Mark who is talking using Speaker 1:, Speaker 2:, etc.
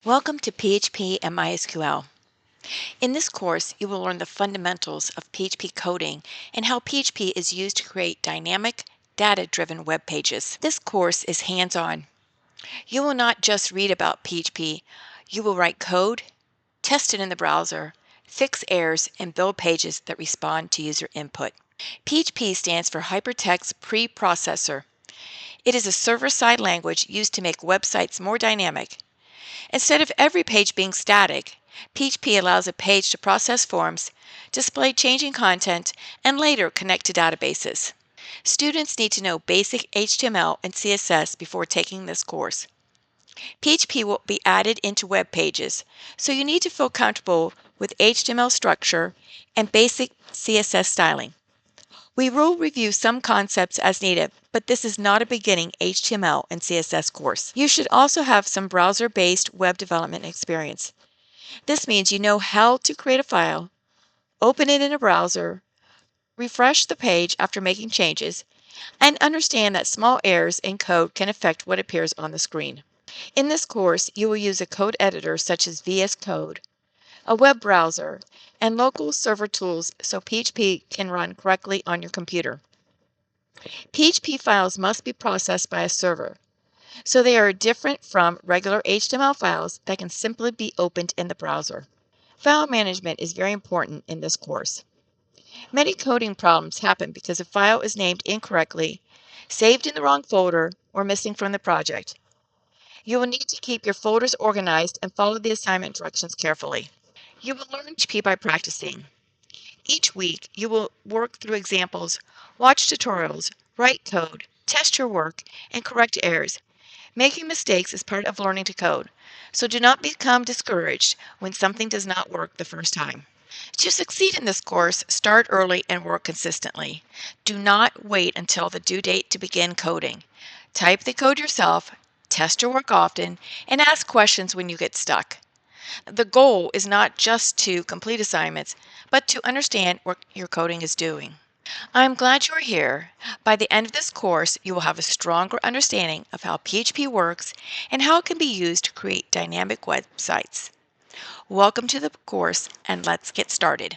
Speaker 1: Welcome to PHP and MySQL. In this course, you will learn the fundamentals of PHP coding and how PHP is used to create dynamic, data-driven web pages. This course is hands-on. You will not just read about PHP, you will write code, test it in the browser, fix errors, and build pages that respond to user input. PHP stands for Hypertext Preprocessor. It is a server-side language used to make websites more dynamic. Instead of every page being static, PHP allows a page to process forms, display changing content, and later connect to databases. Students need to know basic HTML and CSS before taking this course. PHP will be added into web pages, so you need to feel comfortable with HTML structure and basic CSS styling. We will review some concepts as needed, but this is not a beginning HTML and CSS course. You should also have some browser-based web development experience. This means you know how to create a file, open it in a browser, refresh the page after making changes, and understand that small errors in code can affect what appears on the screen. In this course, you will use a code editor such as VS Code, a web browser, and local server tools so PHP can run correctly on your computer. PHP files must be processed by a server, so they are different from regular HTML files that can simply be opened in the browser. File management is very important in this course. Many coding problems happen because a file is named incorrectly, saved in the wrong folder, or missing from the project. You will need to keep your folders organized and follow the assignment directions carefully. You will learn PHP by practicing. Each week, you will work through examples, watch tutorials, write code, test your work, and correct errors. Making mistakes is part of learning to code, so do not become discouraged when something does not work the first time. To succeed in this course, start early and work consistently. Do not wait until the due date to begin coding. Type the code yourself, test your work often, and ask questions when you get stuck. The goal is not just to complete assignments, but to understand what your coding is doing. I'm glad you're here. By the end of this course, you will have a stronger understanding of how PHP works and how it can be used to create dynamic websites. Welcome to the course, and let's get started.